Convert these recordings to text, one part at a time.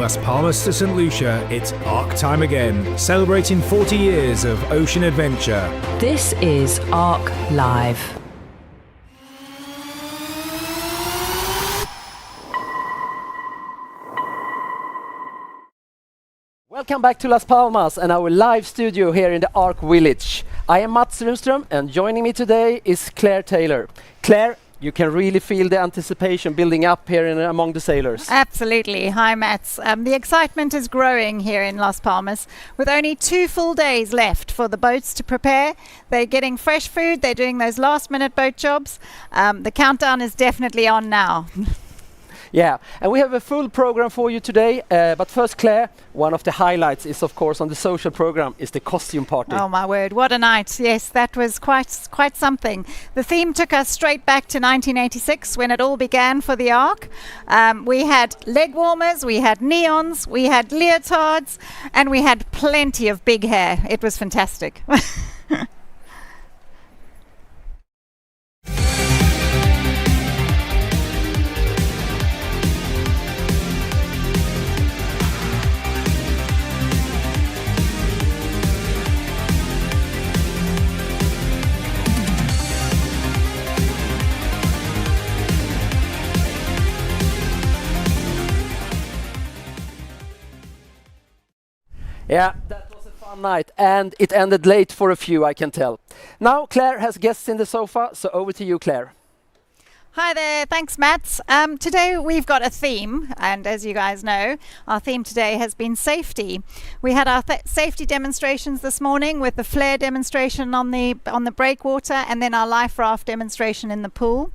Las Palmas to Saint Lucia, it's ARC time again, celebrating 40 years of ocean adventure. This is ARC Live. Welcome back to Las Palmas and our live studio here in the ARC Village. I am Mats Runström and joining me today is Claire Taylor. Claire, you can really feel the anticipation building up here among the sailors. Absolutely. Hi, Mats. The excitement is growing here in Las Palmas with only 2 full days left for the boats to prepare. They're getting fresh food. They're doing those last-minute boat jobs. The countdown is definitely on now. Yeah, and we have a full program for you today. But first, Claire, one of the highlights is, of course, on the social program is the costume party. Oh my word, what a night. Yes, that was quite something. The theme took us straight back to 1986 when it all began for the ARC. We had leg warmers, we had neons, we had leotards, and we had plenty of big hair. It was fantastic. Yeah, that was a fun night, and it ended late for a few, I can tell. Now Claire has guests in the sofa, so over to you, Claire. Hi there, thanks Mats. Today we've got a theme, and as you guys know, our theme today has been safety. We had our safety demonstrations this morning with the flare demonstration on the breakwater and then our life raft demonstration in the pool.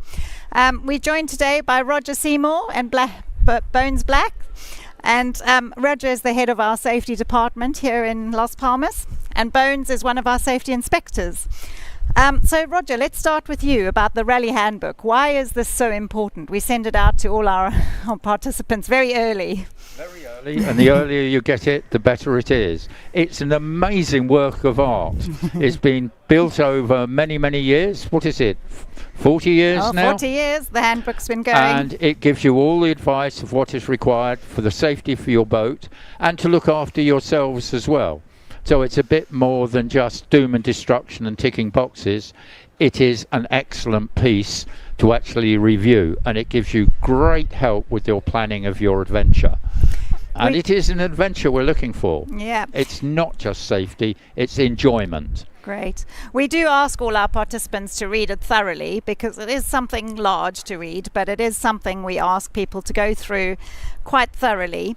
We're joined today by Roger Seymour and Bones Black. And Roger is the head of our safety department here in Las Palmas, and Bones is one of our safety inspectors. So Roger, let's start with you about the rally handbook. Why is this so important? We send it out to all our participants very early. Very early, and the earlier you get it, the better it is. It's an amazing work of art. It's been built over many, many years. What is it? 40 years now? 40 years, the handbook's been going. And it gives you all the advice of what is required for the safety for your boat and to look after yourselves as well. So it's a bit more than just doom and destruction and ticking boxes. It is an excellent piece to actually review, and it gives you great help with your planning of your adventure. And it is an adventure we're looking for. Yeah. It's not just safety, it's enjoyment. Great. We do ask all our participants to read it thoroughly because it is something large to read, but it is something we ask people to go through quite thoroughly.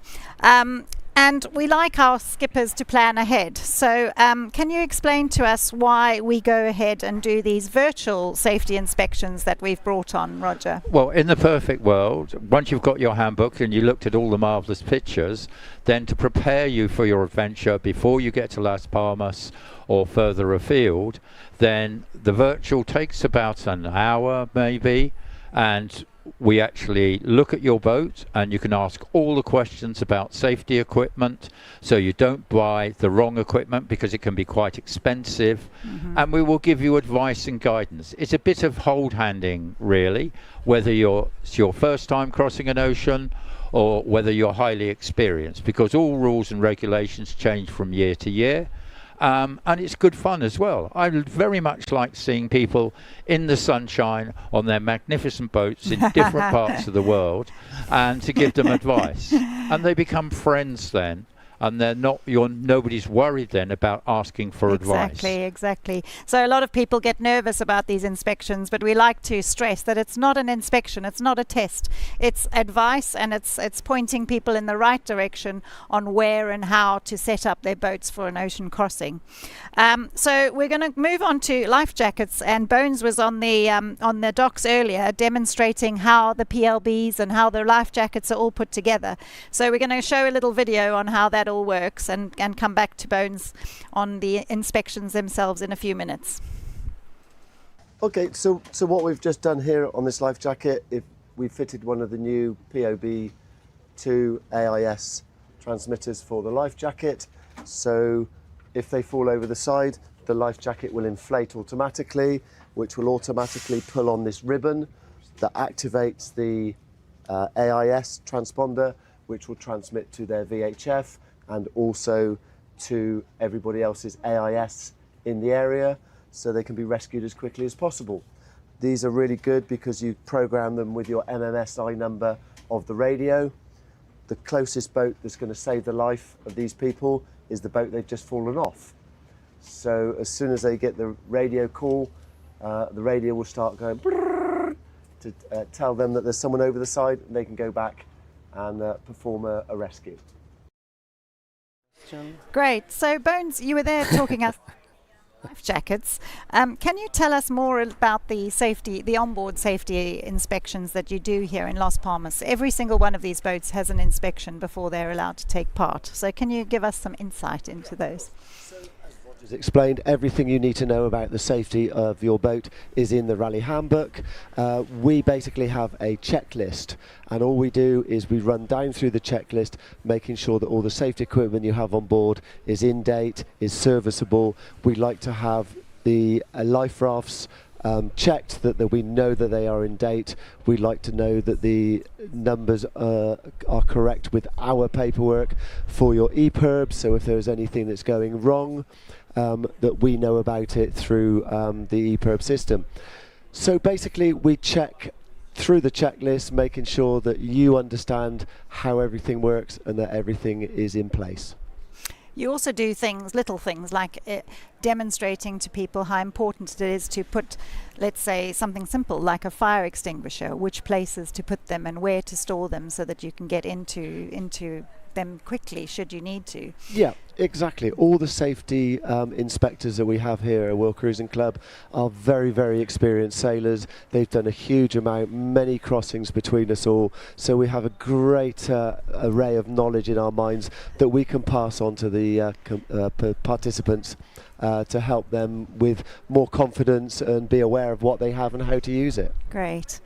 And we like our skippers to plan ahead. So can you explain to us why we go ahead and do these virtual safety inspections that we've brought on, Roger? Well, in the perfect world, once you've got your handbook and you looked at all the marvellous pictures, then to prepare you for your adventure before you get to Las Palmas or further afield, then the virtual takes about an hour maybe, and we actually look at your boat and you can ask all the questions about safety equipment so you don't buy the wrong equipment because it can be quite expensive. And we will give you advice and guidance. It's a bit of hold handing really, whether it's your first time crossing an ocean or whether you're highly experienced, because all rules and regulations change from year to year. And it's good fun as well. I very much like seeing people in the sunshine on their magnificent boats in different parts of the world, and to give them advice. And they become friends then. And they're not, nobody's worried then about asking for advice. Exactly. So a lot of people get nervous about these inspections, but we like to stress that it's not an inspection, it's not a test. It's advice, and it's pointing people in the right direction on where and how to set up their boats for an ocean crossing. So we're going to move on to life jackets, and Bones was on the docks earlier demonstrating how the PLBs and how the life jackets are all put together. So we're going to show a little video on how that all works and come back to Bones on the inspections themselves in a few minutes. Okay, so what we've just done here on this life jacket, we fitted one of the new POB2 AIS transmitters for the life jacket. So if they fall over the side, the life jacket will inflate automatically, which will automatically pull on this ribbon that activates the AIS transponder, which will transmit to their VHF and also to everybody else's AIS in the area, so they can be rescued as quickly as possible. These are really good because you program them with your MMSI number of the radio. The closest boat that's going to save the life of these people is the boat they've just fallen off. So as soon as they get the radio call, the radio will start going to tell them that there's someone over the side, and they can go back and perform a rescue. Great. So, Bones, you were there talking us life jackets. Can you tell us more about the onboard safety inspections that you do here in Las Palmas? Every single one of these boats has an inspection before they're allowed to take part. So can you give us some insight into those? As explained, everything you need to know about the safety of your boat is in the rally handbook. We basically have a checklist, and all we do is we run down through the checklist, making sure that all the safety equipment you have on board is in date, is serviceable. We like to have the life rafts checked, that we know that they are in date. We like to know that the numbers are correct with our paperwork for your EPIRB, so if there's anything that's going wrong, that we know about it through the EPIRB system. So basically we check through the checklist, making sure that you understand how everything works and that everything is in place. You also do things, little things, like demonstrating to people how important it is to put, let's say, something simple like a fire extinguisher, which places to put them and where to store them so that you can get into them quickly should you need to. Yeah, exactly. All the safety inspectors that we have here at World Cruising Club are very, very experienced sailors. They've done a huge amount, many crossings between us all, so we have a great array of knowledge in our minds that we can pass on to the participants to help them with more confidence and be aware of what they have and how to use it. Great.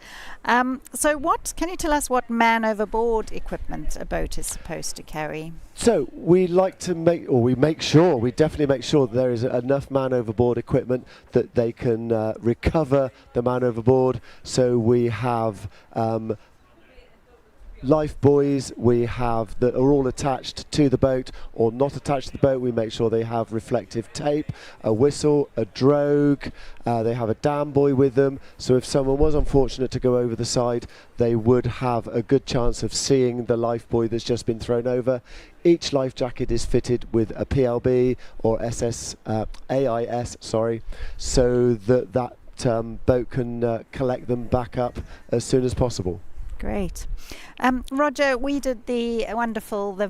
So can you tell us what man overboard equipment a boat is supposed to carry? So we like to we definitely make sure that there is enough man overboard equipment that they can recover the man overboard. So we have life buoys we have that are all attached to the boat or not attached to the boat. We make sure they have reflective tape, a whistle, a drogue, they have a dam buoy with them, so if someone was unfortunate to go over the side, they would have a good chance of seeing the life buoy that's just been thrown over. Each life jacket is fitted with a PLB or AIS, so that boat can collect them back up as soon as possible. Great. Roger, we did the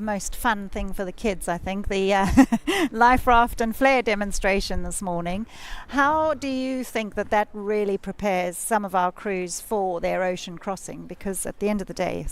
most fun thing for the kids, I think, the life raft and flare demonstration this morning. How do you think that really prepares some of our crews for their ocean crossing? Because at the end of the day,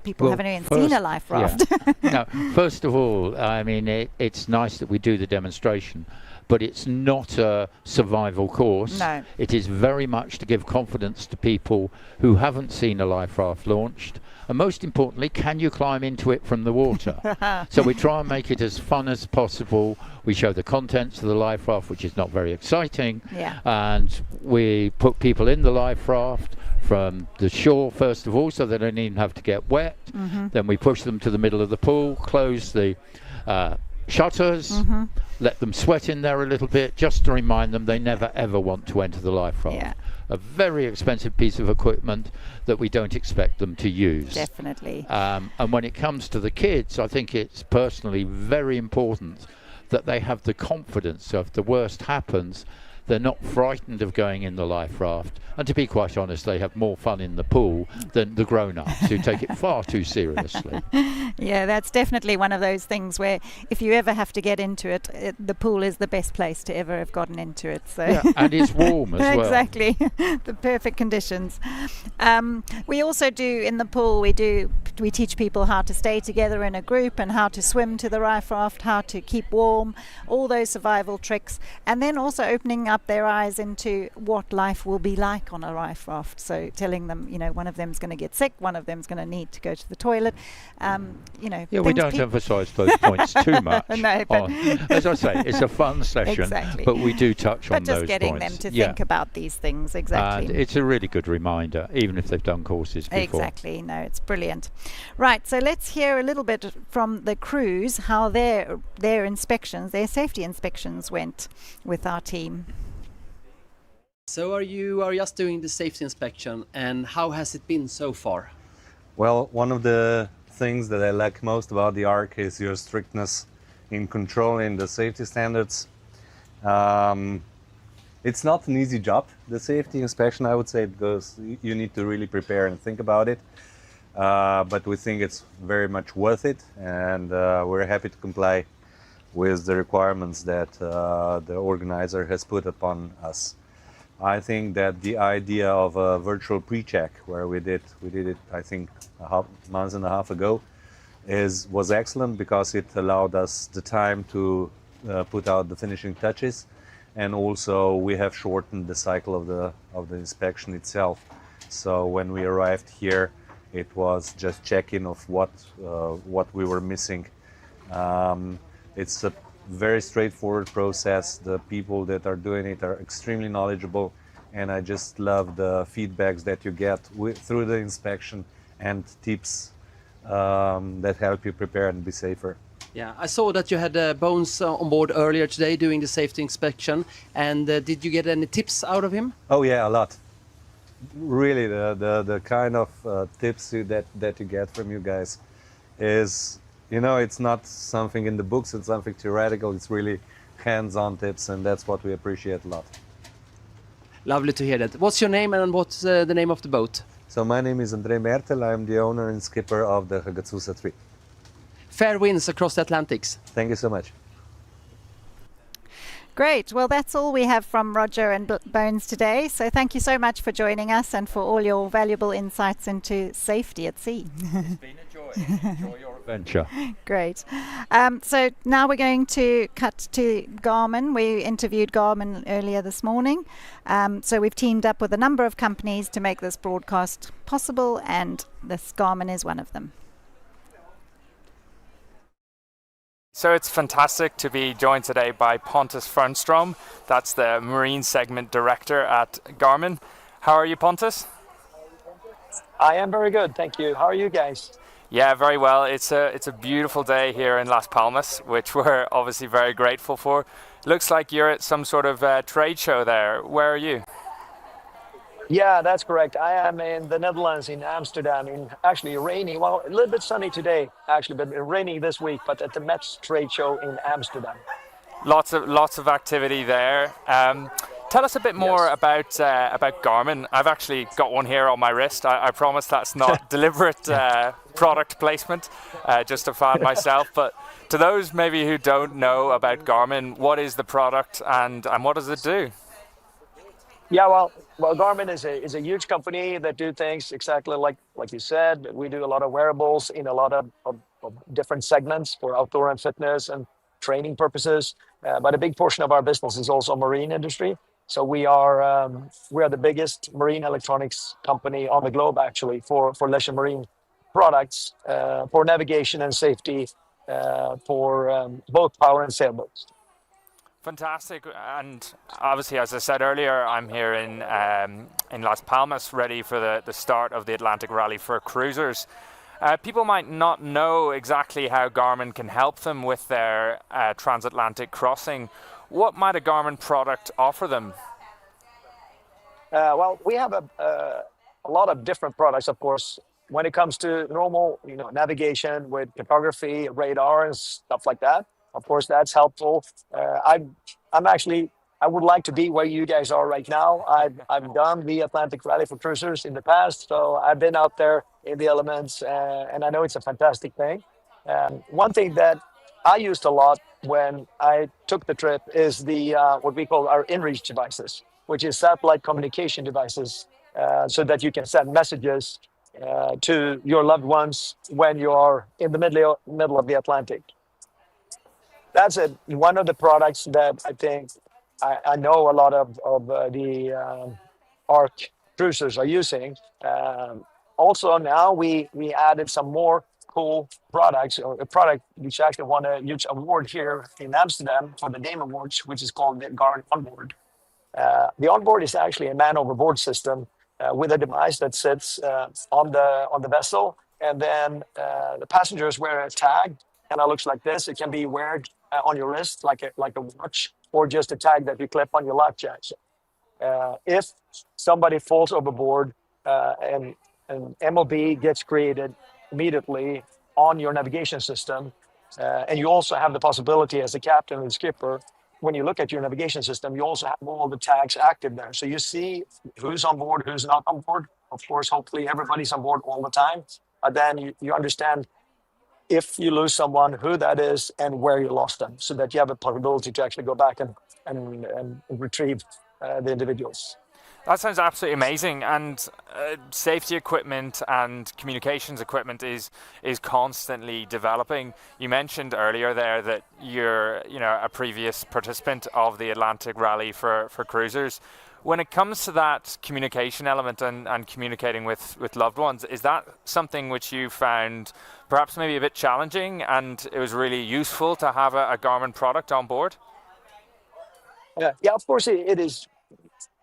people haven't even seen a life raft. Yeah. No, first of all, I mean, it's nice that we do the demonstration, but it's not a survival course. No. It is very much to give confidence to people who haven't seen a life raft launched. And most importantly, can you climb into it from the water? So we try and make it as fun as possible. We show the contents of the life raft, which is not very exciting. Yeah. And we put people in the life raft from the shore, first of all, so they don't even have to get wet. Mm-hmm. Then we push them to the middle of the pool, close the shutters, mm-hmm. let them sweat in there a little bit, just to remind them they never ever want to enter the life raft. Yeah. A very expensive piece of equipment that we don't expect them to use. Definitely. And when it comes to the kids, I think it's personally very important that they have the confidence, so if the worst happens, they're not frightened of going in the life raft. And to be quite honest, they have more fun in the pool than the grown-ups who take it far too seriously. Yeah, that's definitely one of those things where if you ever have to get into it, the pool is the best place to ever have gotten into it. So. Yeah, and it's warm as well. Exactly, the perfect conditions. We also do, in the pool, we teach people how to stay together in a group and how to swim to the life raft, how to keep warm, all those survival tricks, and then also opening up up their eyes into what life will be like on a life raft. So telling them, one of them's going to get sick, one of them's going to need to go to the toilet. Yeah, we don't emphasise those points too much. No, but as I say, it's a fun session, exactly. but we do touch on but those just getting points. them to think about these things, exactly. And it's a really good reminder, even if they've done courses before. Exactly, no, it's brilliant. Right, so let's hear a little bit from the crews how their inspections, their safety inspections went with our team. So are you just doing the safety inspection, and how has it been so far? Well, one of the things that I like most about the ARC is your strictness in controlling the safety standards. It's not an easy job, the safety inspection, I would say, because you need to really prepare and think about it. But we think it's very much worth it, and we're happy to comply with the requirements that the organizer has put upon us. I think that the idea of a virtual pre-check, where we did it, I think, a month and a half ago, was excellent because it allowed us the time to put out the finishing touches, and also we have shortened the cycle of the inspection itself. So when we arrived here, it was just checking of what we were missing. It's a very straightforward process. The people that are doing it are extremely knowledgeable, and I just love the feedbacks that you get through the inspection and tips that help you prepare and be safer. Yeah, I saw that you had Bones on board earlier today doing the safety inspection, and did you get any tips out of him? Oh yeah, a lot. Really, the kind of tips that you get from you guys is, it's not something in the books, it's something theoretical, it's really hands-on tips, and that's what we appreciate a lot. Lovely to hear that. What's your name and what's the name of the boat? So my name is André Mertel, I'm the owner and skipper of the Hagazusa 3. Fair winds across the Atlantics. Thank you so much. Great. Well, that's all we have from Roger and Bones today. So thank you so much for joining us and for all your valuable insights into safety at sea. It's been a joy. Enjoy your adventure. Great. So now we're going to cut to Garmin. We interviewed Garmin earlier this morning. So we've teamed up with a number of companies to make this broadcast possible, and this Garmin is one of them. So it's fantastic to be joined today by Pontus Runström. That's the Marine Segment Director at Garmin. How are you, Pontus? I am very good, thank you. How are you guys? Yeah, very well. It's a beautiful day here in Las Palmas, which we're obviously very grateful for. Looks like you're at some sort of trade show there. Where are you? Yeah, that's correct. I am in the Netherlands, in Amsterdam, in actually rainy, well, a little bit sunny today, actually, but raining this week, but at the METS trade show in Amsterdam. Lots of activity there. Tell us a bit more about Garmin. I've actually got one here on my wrist. I promise that's not deliberate product placement, just a fan myself. But to those maybe who don't know about Garmin, what is the product and what does it do? Yeah, well, Garmin is a huge company that do things exactly like you said. We do a lot of wearables in a lot of different segments for outdoor and fitness and training purposes. But a big portion of our business is also marine industry. So we are the biggest marine electronics company on the globe, actually, for leisure marine products, for navigation and safety, for both power and sailboats. Fantastic, and obviously, as I said earlier, I'm here in Las Palmas, ready for the start of the Atlantic Rally for cruisers. People might not know exactly how Garmin can help them with their transatlantic crossing. What might a Garmin product offer them? Well, we have a lot of different products, of course. When it comes to normal, navigation with cartography, radar, and stuff like that. Of course, that's helpful. I would like to be where you guys are right now. I've done the Atlantic Rally for cruisers in the past, so I've been out there in the elements, and I know it's a fantastic thing. One thing that I used a lot when I took the trip is the what we call our inReach devices, which is satellite communication devices, so that you can send messages to your loved ones when you are in the middle of the Atlantic. That's one of the products that I think I know a lot of the ARC cruisers are using. Also now we added some more cool products, or a product which actually won a huge award here in Amsterdam for the Name Awards, which is called the Garmin Onboard. The onboard is actually a man overboard system with a device that sits on the vessel, and then the passengers wear a tag, and it looks like this. It can be worn on your wrist like a watch, or just a tag that you clip on your life jacket. If somebody falls overboard and an MOB gets created immediately on your navigation system, and you also have the possibility as a captain and skipper, when you look at your navigation system, you also have all the tags active there. So you see who's on board, who's not on board. Of course, hopefully everybody's on board all the time. But then you understand if you lose someone, who that is and where you lost them, so that you have a possibility to actually go back and retrieve the individuals. That sounds absolutely amazing, and safety equipment and communications equipment is constantly developing. You mentioned earlier there that you're a previous participant of the Atlantic Rally for cruisers. When it comes to that communication element and communicating with loved ones, is that something which you found perhaps maybe a bit challenging, and it was really useful to have a Garmin product on board? Yeah, of course it is.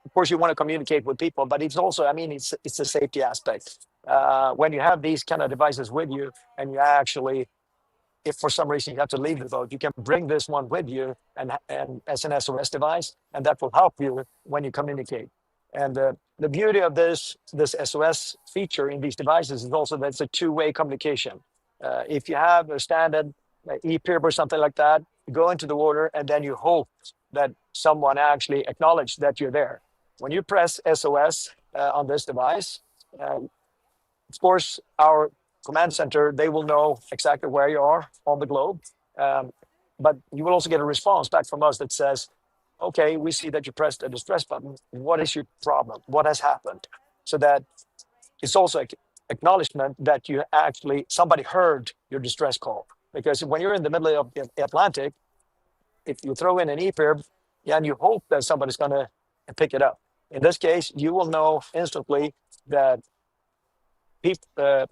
Of course, you want to communicate with people, but it's also, it's a safety aspect. When you have these kind of devices with you, and you actually, if for some reason you have to leave the boat, you can bring this one with you and as an SOS device, and that will help you when you communicate. And the beauty of this SOS feature in these devices is also that it's a two-way communication. If you have a standard e-pib or something like that, you go into the water and then you hope that someone actually acknowledges that you're there. When you press SOS on this device, of course, our command center, they will know exactly where you are on the globe. But you will also get a response back from us that says, okay, we see that you pressed a distress button. What is your problem? What has happened? So that it's also acknowledgement that you actually, somebody heard your distress call. Because when you're in the middle of the Atlantic, if you throw in an e-pib, and you hope that somebody's going to pick it up. In this case, you will know instantly that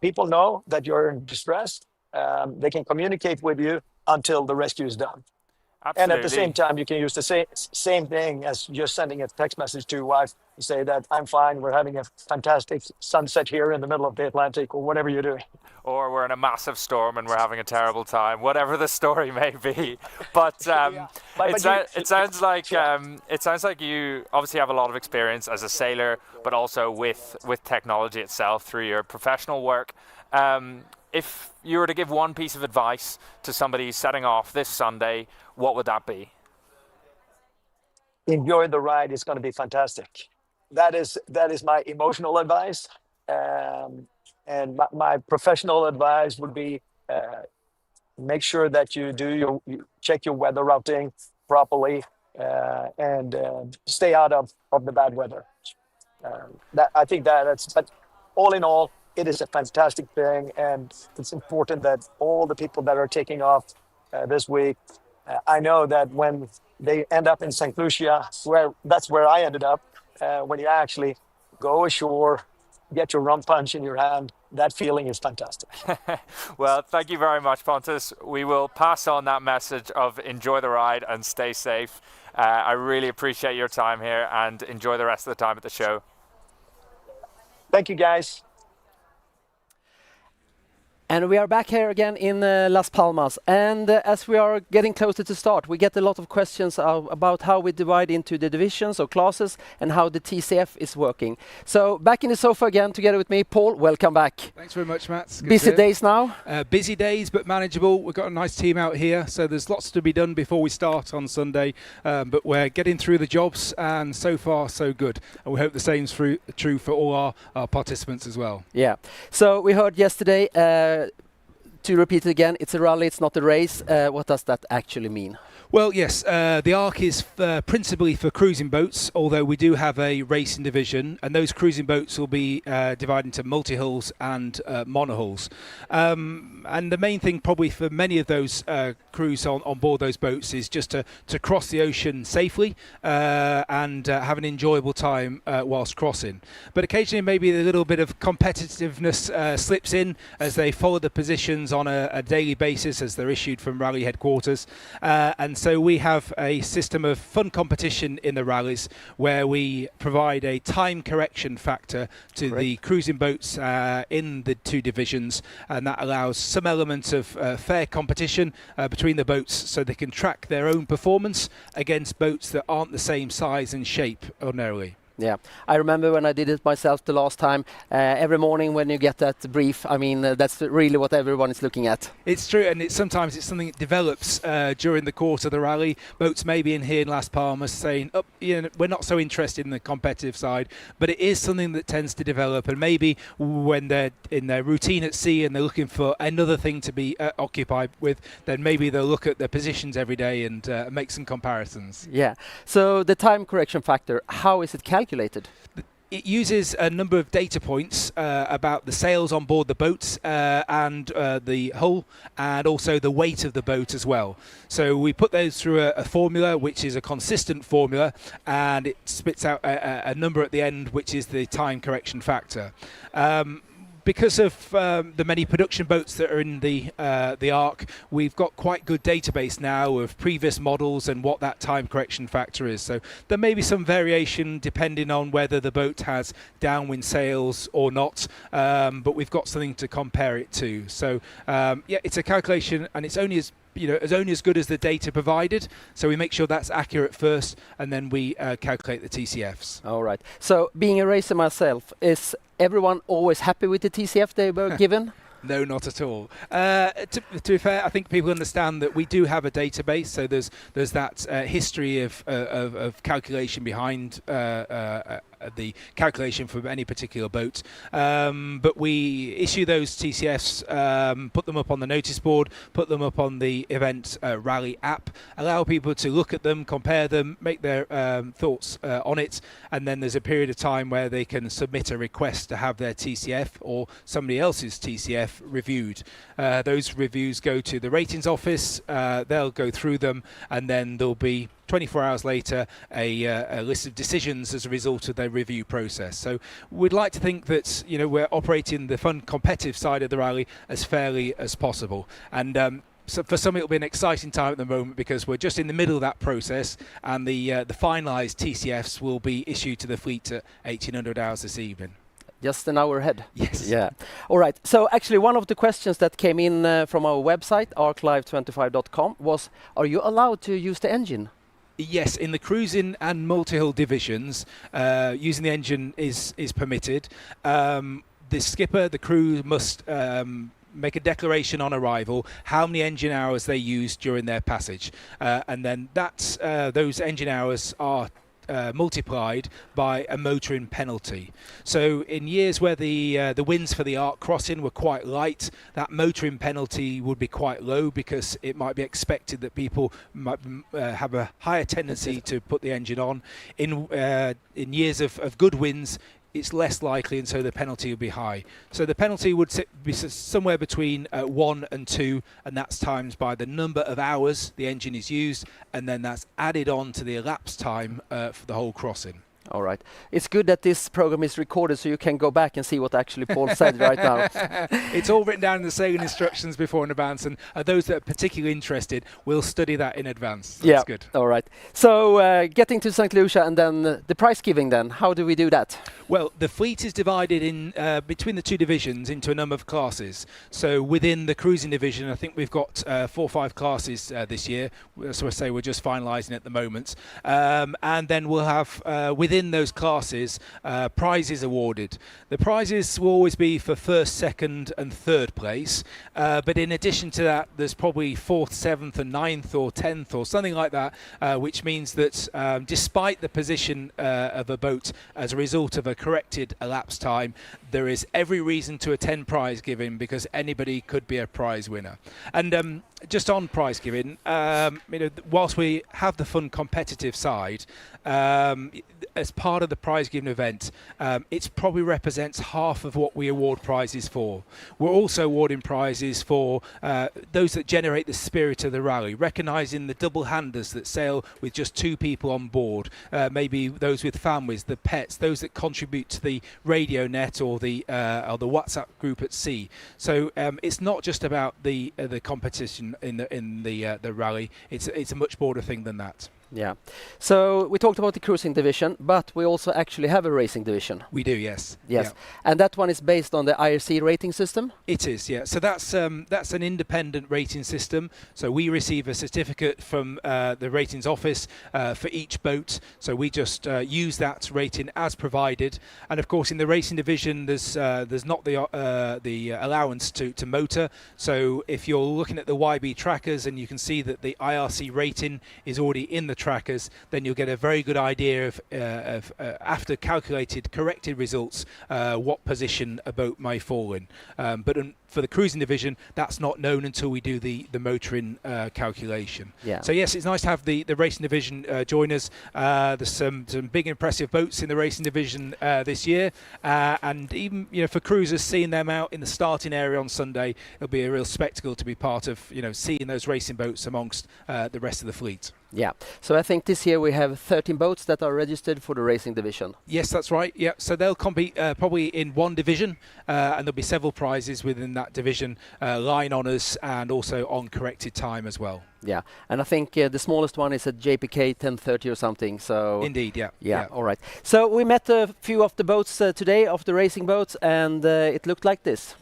people know that you're in distress. They can communicate with you until the rescue is done. Absolutely. And at the same time, you can use the same thing as just sending a text message to your wife. You say that I'm fine, we're having a fantastic sunset here in the middle of the Atlantic, or whatever you're doing. Or we're in a massive storm and we're having a terrible time, whatever the story may be. But it sounds like you obviously have a lot of experience as a sailor, but also with technology itself through your professional work. If you were to give one piece of advice to somebody setting off this Sunday, what would that be? Enjoy the ride. It's going to be fantastic. That is my emotional advice. And my professional advice would be make sure that you check your weather routing properly and stay out of the bad weather. But all in all, it is a fantastic thing, and it's important that all the people that are taking off this week, I know that when they end up in Saint Lucia, that's where I ended up, when you actually go ashore, get your rum punch in your hand, that feeling is fantastic. Well, thank you very much, Pontus. We will pass on that message of enjoy the ride and stay safe. I really appreciate your time here, and enjoy the rest of the time at the show. Thank you, guys. And we are back here again in Las Palmas, and as we are getting closer to start, we get a lot of questions about how we divide into the divisions or classes and how the TCF is working. So back in the sofa again together with me, Paul, welcome back. Thanks very much, Mats. Busy days now? Busy days, but manageable. We've got a nice team out here, so there's lots to be done before we start on Sunday, but we're getting through the jobs, and so far so good. And we hope the same's true for all our participants as well. Yeah. So we heard yesterday to repeat it again, it's a rally, it's not a race. What does that actually mean? Well, yes, the Ark is principally for cruising boats, although we do have a racing division, and those cruising boats will be divided into multi-hulls and monohulls. And the main thing probably for many of those crews on board those boats is just to cross the ocean safely and have an enjoyable time whilst crossing. But occasionally maybe a little bit of competitiveness slips in as they follow the positions on a daily basis as they're issued from rally headquarters. And so we have a system of fun competition in the rallies where we provide a time correction factor to the cruising boats in the two divisions, and that allows some element of fair competition between the boats so they can track their own performance against boats that aren't the same size and shape ordinarily. Yeah, I remember when I did it myself the last time. Every morning when you get that brief, I mean, that's really what everyone is looking at. It's true, and sometimes it's something that develops during the course of the rally. Boats may be in here in Las Palmas saying, oh, you know, we're not so interested in the competitive side, but it is something that tends to develop, and maybe when they're in their routine at sea and they're looking for another thing to be occupied with, then maybe they'll look at their positions every day and make some comparisons. Yeah, so the time correction factor, how is it calculated? It uses a number of data points about the sails on board the boats and the hull, and also the weight of the boat as well. So we put those through a formula which is a consistent formula, and it spits out a number at the end which is the time correction factor. Because of the many production boats that are in the Ark, we've got quite good database now of previous models and what that time correction factor is. So there may be some variation depending on whether the boat has downwind sails or not, but we've got something to compare it to. So yeah, it's a calculation, and it's only as good as the data provided. So we make sure that's accurate first, and then we calculate the TCFs. All right. So being a racer myself, is everyone always happy with the TCF they were given? No, not at all. To be fair, I think people understand that we do have a database, so there's that history of calculation behind the calculation for any particular boat. But we issue those TCFs, put them up on the notice board, put them up on the event rally app, allow people to look at them, compare them, make their thoughts on it, and then there's a period of time where they can submit a request to have their TCF or somebody else's TCF reviewed. Those reviews go to the ratings office, they'll go through them, and then there'll be 24 hours later a list of decisions as a result of their review process. So we'd like to think that we're operating the fun competitive side of the rally as fairly as possible, and so for some it'll be an exciting time at the moment because we're just in the middle of that process, and the finalised TCFs will be issued to the fleet at 1800 hours this evening. Just an hour ahead. Yes. Yeah. All right. So actually one of the questions that came in from our website, arclive25.com, was, are you allowed to use the engine? Yes, in the cruising and multi-hull divisions, using the engine is permitted. The skipper, the crew must make a declaration on arrival how many engine hours they used during their passage, and then those engine hours are multiplied by a motoring penalty. So in years where the winds for the Ark crossing were quite light, that motoring penalty would be quite low because it might be expected that people might have a higher tendency to put the engine on. In years of good winds, it's less likely, and so the penalty would be high. So the penalty would be somewhere between 1 and 2, and that's times by the number of hours the engine is used, and then that's added on to the elapsed time for the whole crossing. All right. It's good that this program is recorded so you can go back and see what actually Paul said right now. It's all written down in the sailing instructions before in advance, and those that are particularly interested will study that in advance. That's yeah, good. All right. So getting to Saint Lucia and then the prize giving then, how do we do that? Well, the fleet is divided in between the two divisions into a number of classes. So within the cruising division, I think we've got 4 or 5 classes this year. So I say we're just finalising at the moment. And then we'll have within within those classes, prizes awarded. The prizes will always be for first, second and third place, but in addition to that there's probably 4th, 7th and 9th or 10th or something like that, which means that despite the position of a boat as a result of a corrected elapsed time, there is every reason to attend prize giving, because anybody could be a prize winner. And just on prize giving, whilst we have the fun competitive side, as part of the prize giving event, it probably represents half of what we award prizes for. We're also awarding prizes for those that generate the spirit of the rally, recognising the double-handers that sail with just 2 people on board, maybe those with families, the pets, those that contribute to the radio net or the WhatsApp group at sea. So it's not just about the competition in the rally. It's a much broader thing than that. Yeah. So we talked about the cruising division, but we also actually have a racing division. We do, yes. Yes. Yeah. And that one is based on the IRC rating system? It is, yeah. So that's an independent rating system. So we receive a certificate from the ratings office for each boat. So we just use that rating as provided. And of course, in the racing division, there's not the allowance to motor. So if you're looking at the YB trackers and you can see that the IRC rating is already in the trackers, then you'll get a very good idea of after calculated corrected results what position a boat may fall in. But for the cruising division, that's not known until we do the motoring calculation. Yeah. So yes, it's nice to have the racing division join us. There's some big impressive boats in the racing division this year, and even for cruisers, seeing them out in the starting area on Sunday, it'll be a real spectacle to be part of seeing those racing boats amongst the rest of the fleet. Yeah. So I think this year we have 13 boats that are registered for the racing division. Yes, that's right. Yeah. So they'll compete probably in one division, and there'll be several prizes within that division, line honours and also on corrected time as well. Yeah, and I think the smallest one is at JPK 1030 or something. So indeed, yeah. Yeah. All right. So we met a few of the boats today, of the racing boats, and it looked like this.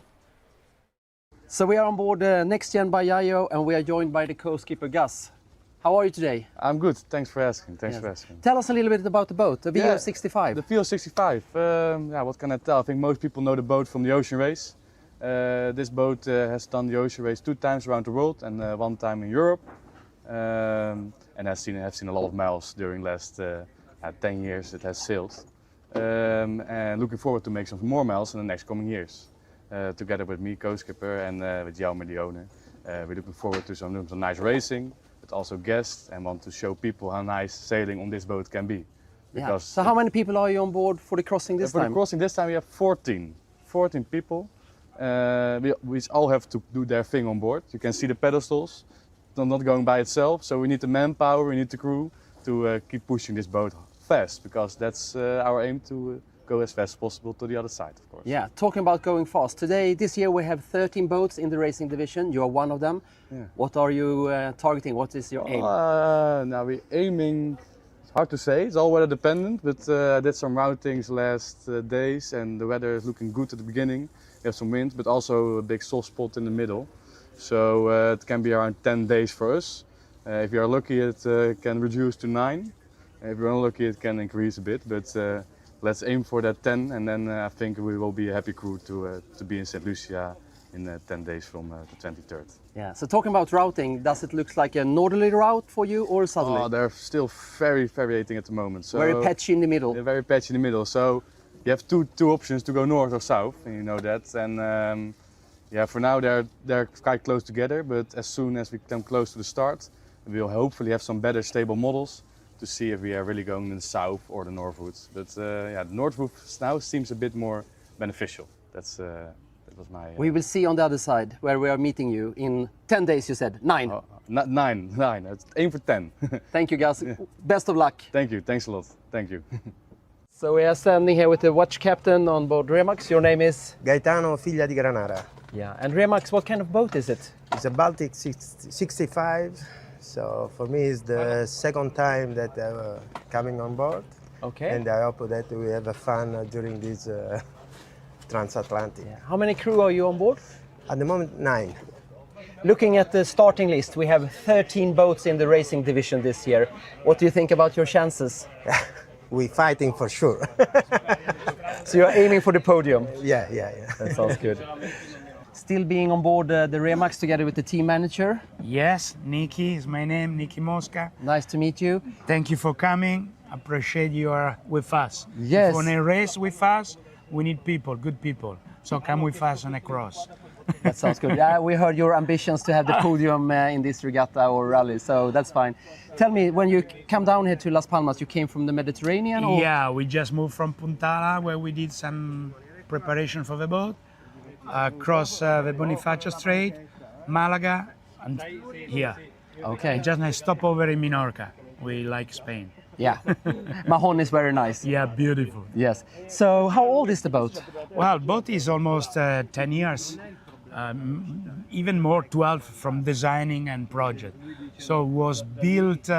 So we are on board Next Gen by Yayo, and we are joined by the co-skipper Gus. How are you today? I'm good, thanks for asking. Tell us a little bit about the boat, the VO65. The VO65, what can I tell? I think most people know the boat from the ocean race. This boat has done the ocean race 2 times around the world and 1 time in Europe. And have seen a lot of miles during the last 10 years it has sailed. And looking forward to make some more miles in the next coming years. Together with me, co-skipper, and with Jaume, the owner. We're looking forward to some nice racing, but also guests, and want to show people how nice sailing on this boat can be. Yeah. So how many people are you on board for the crossing this time? For the crossing this time we have 14 people. We all have to do their thing on board. You can see the pedestals, not going by itself, so we need the manpower, we need the crew to keep pushing this boat fast, because that's our aim, to go as fast as possible to the other side, of course. Yeah, talking about going fast. This year we have 13 boats in the racing division. You are one of them. Yeah. What are you targeting? What is your aim? Now we're aiming, it's hard to say, it's all weather dependent, but I did some routings last days and the weather is looking good at the beginning. We have some wind, but also a big soft spot in the middle. So it can be around 10 days for us. If you are lucky, it can reduce to 9. If you're unlucky, it can increase a bit, but let's aim for that 10, and then I think we will be a happy crew to be in Saint Lucia in 10 days from the 23rd. Yeah, so talking about routing, does it look like a northerly route for you or southerly? Oh, they're still very variating at the moment. So very patchy in the middle. They're very patchy in the middle, so you have two options to go north or south, and you know that. And yeah, for now they're quite close together, but as soon as we come close to the start, we'll hopefully have some better stable models to see if we are really going in the south or the north route. But yeah, the north route now seems a bit more beneficial. That was my... We will see on the other side where we are meeting you in 10 days, you said. 9. 9. Let's aim for 10. Thank you, guys. Best of luck. Thank you. Thanks a lot. Thank you. So we are standing here with the watch captain on board Remax. Your name is? Gaetano, figlia di Granara. Yeah, and Remax, what kind of boat is it? It's a Baltic 65. So for me, it's the second time that I'm coming on board. Okay. And I hope that we have fun during this transatlantic. Yeah. How many crew are you on board? At the moment, 9. Looking at the starting list, we have 13 boats in the racing division this year. What do you think about your chances? we're fighting for sure. So you're aiming for the podium. Yeah. That sounds good. Still being on board the Remax together with the team manager. Yes, Nikki is my name, Nikki Mosca. Nice to meet you. Thank you for coming. Appreciate you are with us. Yes. If you want to race with us, we need people, good people. So come with us on a cross. That sounds good. Yeah, we heard your ambitions to have the podium in this regatta or rally, so that's fine. Tell me, when you come down here to Las Palmas, you came from the Mediterranean? Or? Yeah, we just moved from Puntala, where we did some preparation for the boat, across the Bonifacio Strait, Malaga, and here. Okay. And just a stopover in Minorca. We like Spain. Yeah. Mahon is very nice. Yeah, beautiful. Yes. So how old is the boat? Well, boat is almost 10 years. Even more, 12 from designing and project. So it was built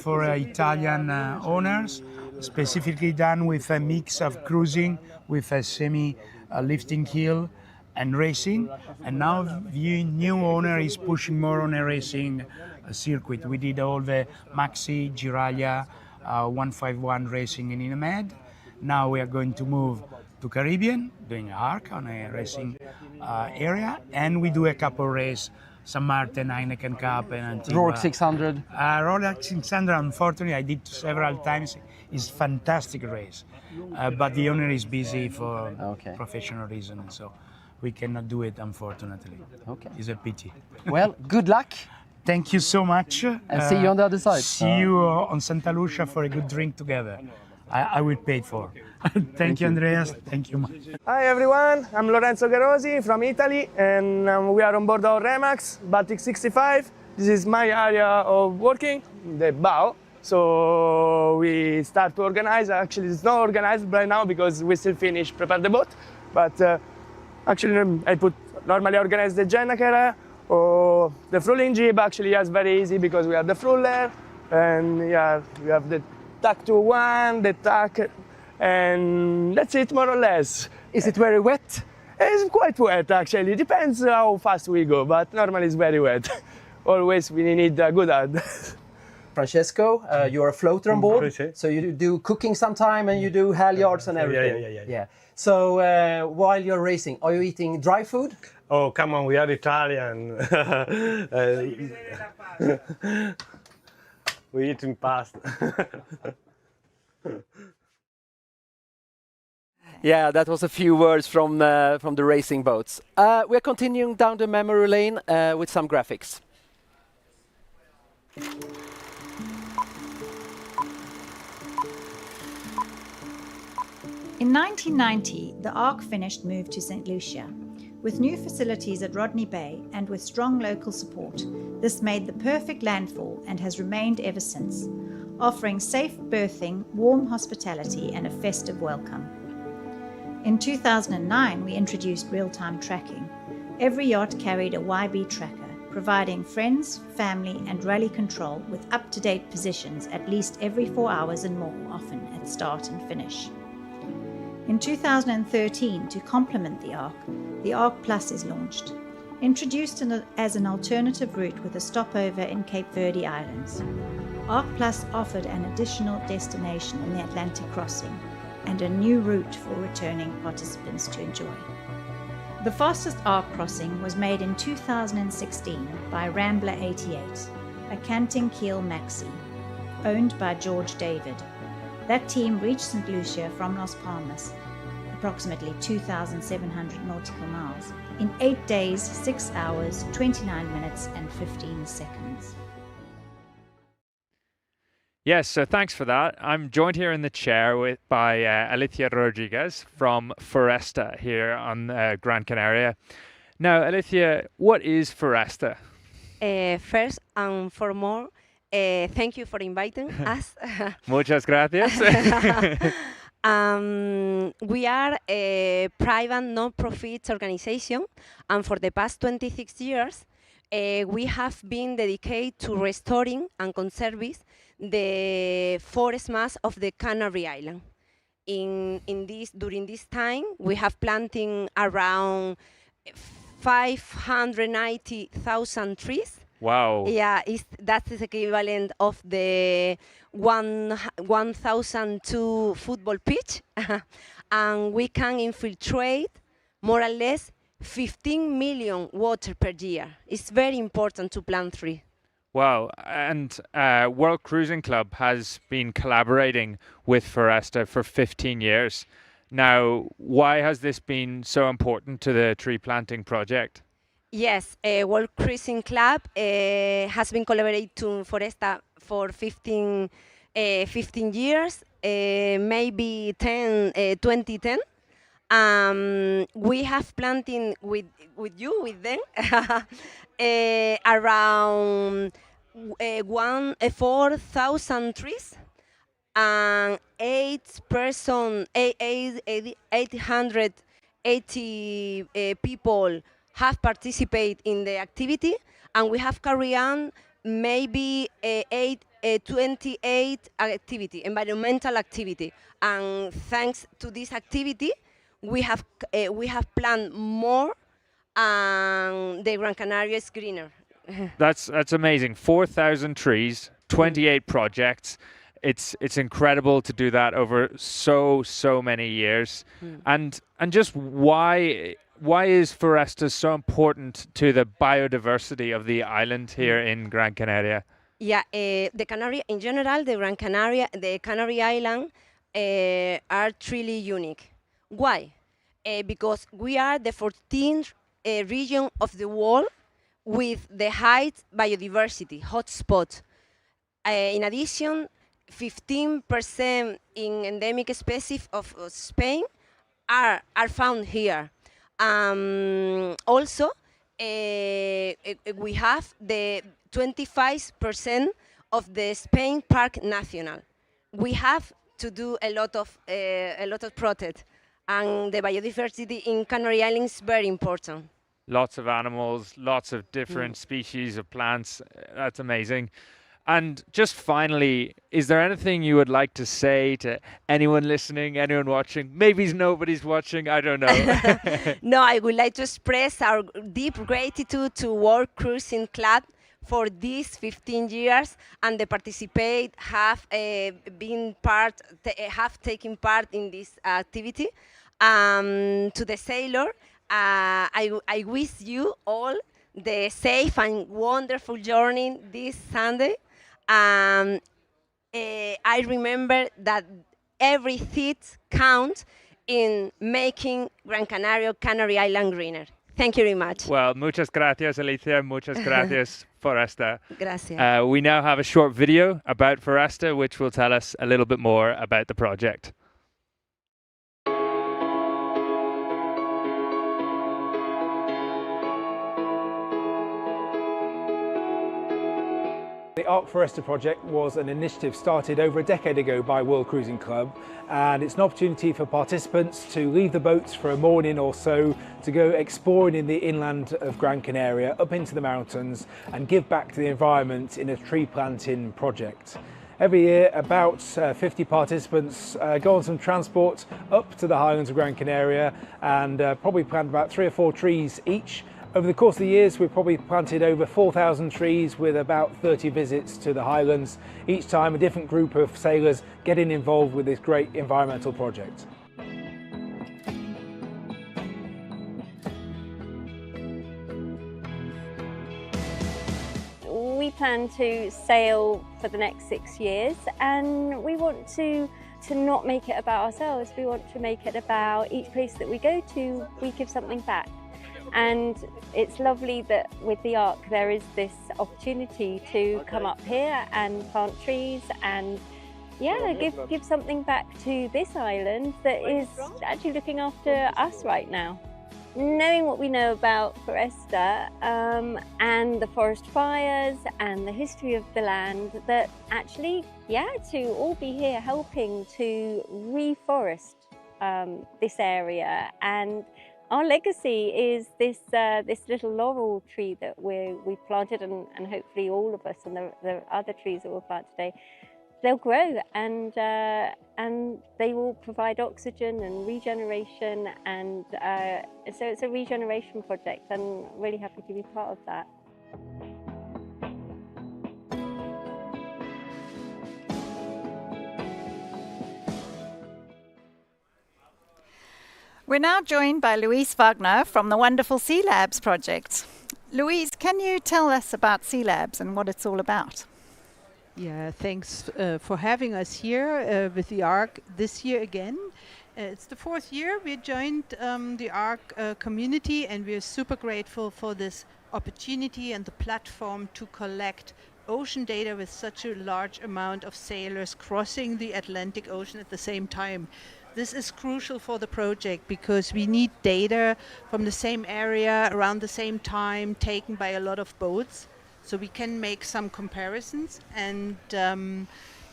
for Italian owners, specifically done with a mix of cruising with a semi-lifting keel and racing. And now the new owner is pushing more on a racing circuit. We did all the maxi, Giraglia, 151 racing in Inamed. Now we are going to move to Caribbean, doing ARC on a racing area, and we do a couple race, San Martin, Heineken Cup, and Antigua. Rourke 600. Rourke 600, unfortunately, I did several times. It's fantastic race, but the owner is busy for professional reasons, so we cannot do it, unfortunately. Okay. It's a pity. Well, good luck. Thank you so much. And see you on the other side. See you on Santa Lucia for a good drink together. I will pay for. Thank you, Andreas. Thank you much. Hi everyone, I'm Lorenzo Garosi from Italy, and we are on board our Remax Baltic 65. This is my area of working, the bow. So we start to organize. Actually, it's not organized right now because we still prepare the boat. But actually, I normally organize the Gennaker or the Fruling jib. Actually, it's very easy because we have the Fruller, and we have the tack to one, the tack, and that's it more or less. Is it very wet? It's quite wet actually. It depends how fast we go, but normally it's very wet. Always we need a good hand. Francesco, you're a floater on board, so you do cooking sometime and you do halyards and everything. Yeah. So while you're racing, are you eating dry food? Oh, come on, we are Italian. We're eating pasta. Yeah, that was a few words from the racing boats. We're continuing down the memory lane with some graphics. In 1990, the ARC finished move to Saint Lucia. With new facilities at Rodney Bay and with strong local support, this made the perfect landfall and has remained ever since, offering safe berthing, warm hospitality and a festive welcome. In 2009, we introduced real-time tracking. Every yacht carried a YB tracker, providing friends, family and rally control with up-to-date positions at least every 4 hours and more often at start and finish. In 2013, to complement the ARC Plus is launched. Introduced as an alternative route with a stopover in Cape Verde Islands, ARC Plus offered an additional destination in the Atlantic crossing and a new route for returning participants to enjoy. The fastest ARC crossing was made in 2016 by Rambler 88, a canting keel maxi, owned by George David. That team reached Saint Lucia from Las Palmas, approximately 2,700 nautical miles, in 8 days, 6 hours, 29 minutes and 15 seconds. Yes, so thanks for that. I'm joined here in the chair by Alicia Rodriguez from Foresta here on Gran Canaria. Now, Alicia, what is Foresta? First and foremost, thank you for inviting us. Muchas gracias. We are a private non-profit organization, and for the past 26 years, we have been dedicated to restoring and conserving the forest mass of the Canary Island. During this time, we have planting around 590,000 trees, Wow. Yeah, that is equivalent of the 1,002 football pitch. And we can infiltrate more or less 15 million water per year. It's very important to plant tree. Wow. And World Cruising Club has been collaborating with Foresta for 15 years. Now, why has this been so important to the tree planting project? Yes, World Cruising Club has been collaborating to Foresta for 15 years, maybe 2010. We have planting with them, around 4,000 trees, and 880 people have participated in the activity, and we have carried on maybe 28 environmental activity. And thanks to this activity, we have planted more, and the Gran Canaria is greener. That's amazing. 4,000 trees, 28 projects. It's incredible to do that over so many years. And just why is Foresta so important to the biodiversity of the island here in Gran Canaria? Yeah, the Canary in general, the Gran Canaria, the Canary Island are truly unique. Why? Because we are the 14th region of the world with the highest biodiversity hotspot. In addition, 15% in endemic species of Spain are found here. Also, we have the 25% of the Spain Park National. We have to do a lot of protect, and the biodiversity in Canary Islands is very important. Lots of animals, lots of different species of plants. That's amazing. And just finally, is there anything you would like to say to anyone listening, anyone watching? Maybe nobody's watching, I don't know. No, I would like to express our deep gratitude to World Cruising Club for these 15 years, and the participate have taken part in this activity. To the sailor, I wish you all the safe and wonderful journey this Sunday. I remember that every seat counts in making Gran Canaria, Canary Island greener. Thank you very much. Well, muchas gracias, Alicia. Muchas gracias, Foresta. Gracias. We now have a short video about Foresta, which will tell us a little bit more about the project. The Arc Foresta project was an initiative started over a decade ago by World Cruising Club, and it's an opportunity for participants to leave the boats for a morning or so to go exploring in the inland of Gran Canaria, up into the mountains, and give back to the environment in a tree planting project. Every year, about 50 participants go on some transport up to the highlands of Gran Canaria and probably plant about 3 or 4 trees each. Over the course of the years, we've probably planted over 4,000 trees with about 30 visits to the highlands. Each time a different group of sailors getting involved with this great environmental project. We plan to sail for the next 6 years, and we want to not make it about ourselves. We want to make it about each place that we go to, we give something back. And it's lovely that with the Arc there is this opportunity to come up here and plant trees and give something back to this island that is actually looking after us right now. Knowing what we know about Foresta and the forest fires and the history of the land, that actually, to all be here helping to reforest this area. And our legacy is this little laurel tree that we planted, and hopefully all of us and the other trees that we'll plant today, they'll grow and they will provide oxygen and regeneration, and so it's a regeneration project, and I'm really happy to be part of that. We're now joined by Louise Wagner from the wonderful Sea Labs project. Louise, can you tell us about Sea Labs and what it's all about? Yeah, thanks for having us here with the ARC this year again. It's the 4th year we joined the ARC community, and we're super grateful for this opportunity and the platform to collect ocean data with such a large amount of sailors crossing the Atlantic Ocean at the same time. This is crucial for the project because we need data from the same area around the same time taken by a lot of boats, so we can make some comparisons. And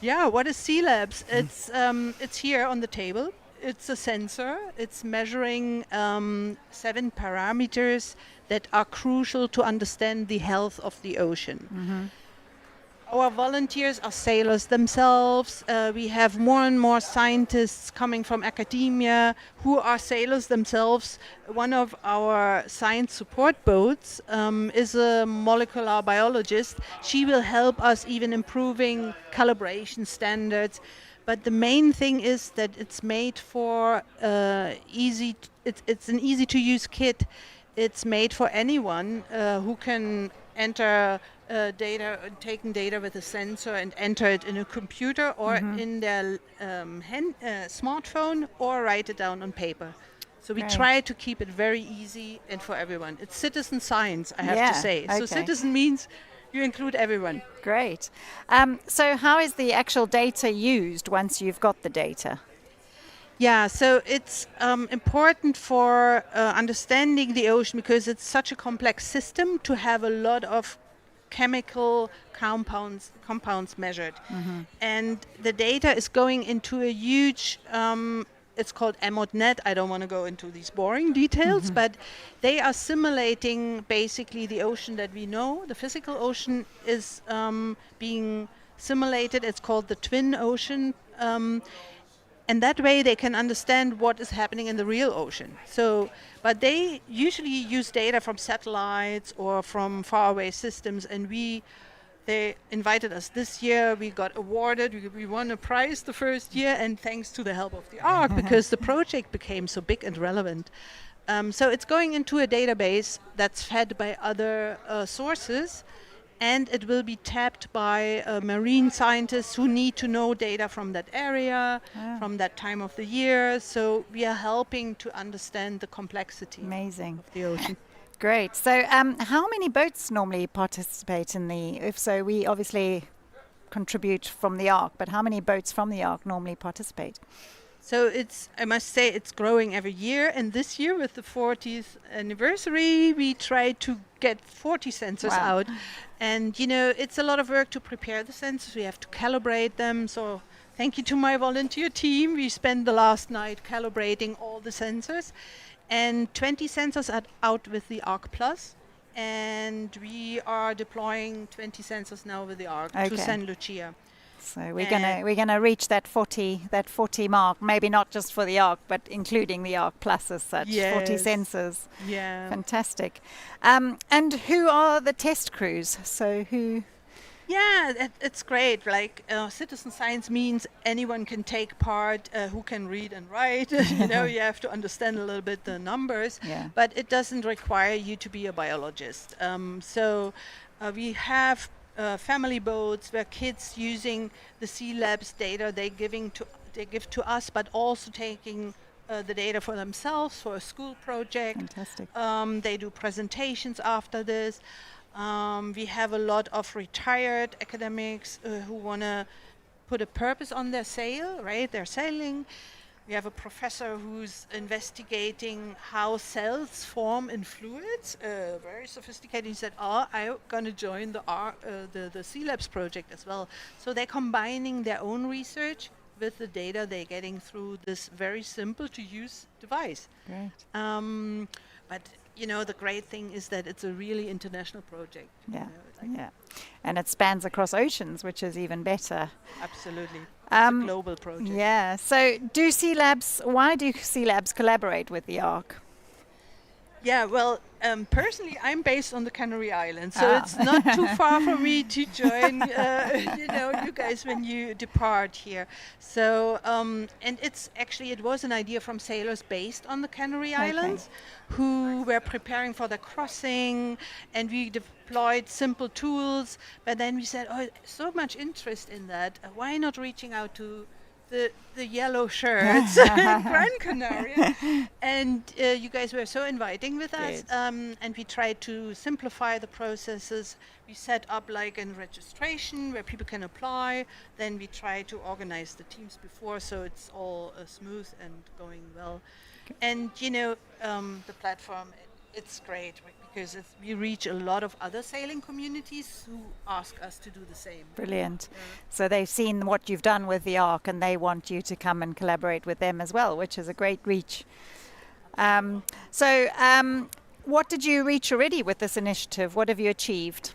what is Sea Labs? It's here on the table. It's a sensor. It's measuring 7 parameters that are crucial to understand the health of the ocean. Mm-hmm. Our volunteers are sailors themselves. We have more and more scientists coming from academia who are sailors themselves. One of our science support boats is a molecular biologist. She will help us even improving calibration standards. But the main thing is that it's made for it's an easy to use kit. It's made for anyone who can enter taking data with a sensor and enter it in a computer or in their smartphone, or write it down on paper. So we try to keep it very easy and for everyone. It's citizen science, I have to say. So citizen means you include everyone. Great. So how is the actual data used once you've got the data? Yeah, so it's important for understanding the ocean because it's such a complex system to have a lot of chemical compounds measured. Mm-hmm. And the data is going into a huge it's called EMODnet. I don't want to go into these boring details, but they are simulating basically the ocean that we know. The physical ocean is being simulated. It's called the twin ocean. And that way they can understand what is happening in the real ocean. But they usually use data from satellites or from faraway systems, and they invited us this year. We got awarded. We won a prize the first year, and thanks to the help of the ARC, because the project became so big and relevant. So it's going into a database that's fed by other sources, and it will be tapped by marine scientists who need to know data from that area, from that time of the year. So we are helping to understand the complexity of the ocean. Great. So how many boats normally participate in if so, we obviously contribute from the ARC, but how many boats from the ARC normally participate? So I must say it's growing every year, and this year with the 40th anniversary, we tried to get 40 sensors out. And it's a lot of work to prepare the sensors. We have to calibrate them. So thank you to my volunteer team. We spent the last night calibrating all the sensors. And 20 sensors are out with the ARC Plus, and we are deploying 20 sensors now with the ARC to Saint Lucia. So we're gonna reach that 40 mark. Maybe not just for the ARC, but including the ARC Plus as such. 40 sensors. Yeah. Fantastic. And who are the test crews? So who? Yeah, it's great. Like citizen science means anyone can take part who can read and write. You have to understand a little bit the numbers, but it doesn't require you to be a biologist. We have family boats where kids using the Sea Labs data they give to us, but also taking the data for themselves for a school project. Fantastic. They do presentations after this. We have a lot of retired academics who want to put a purpose on their sail, right? They're sailing. We have a professor who's investigating how cells form in fluids, very sophisticated. He said, I'm going to join the Sea Labs project as well. So they're combining their own research with the data they're getting through this very simple to use device. Great. But the great thing is that it's a really international project. Yeah, and it spans across oceans, which is even better. Absolutely. It's a global project. Yeah. So why do Sea Labs collaborate with the ARC? Yeah, well, Personally, I'm based on the Canary Islands, so it's not too far for me to join, you guys when you depart here. So, and it was an idea from sailors based on the Canary Islands who were preparing for the crossing, and we deployed simple tools. But then we said, so much interest in that. Why not reaching out to the yellow shirts in Gran Canaria? And you guys were so inviting with us, and we tried to simplify the processes. We set up like a registration where people can apply. Then we try to organize the teams before, so it's all smooth and going well. And the platform, it's great because we reach a lot of other sailing communities who ask us to do the same. Brilliant. So they've seen what you've done with the Ark, and they want you to come and collaborate with them as well, which is a great reach. What did you reach already with this initiative? What have you achieved?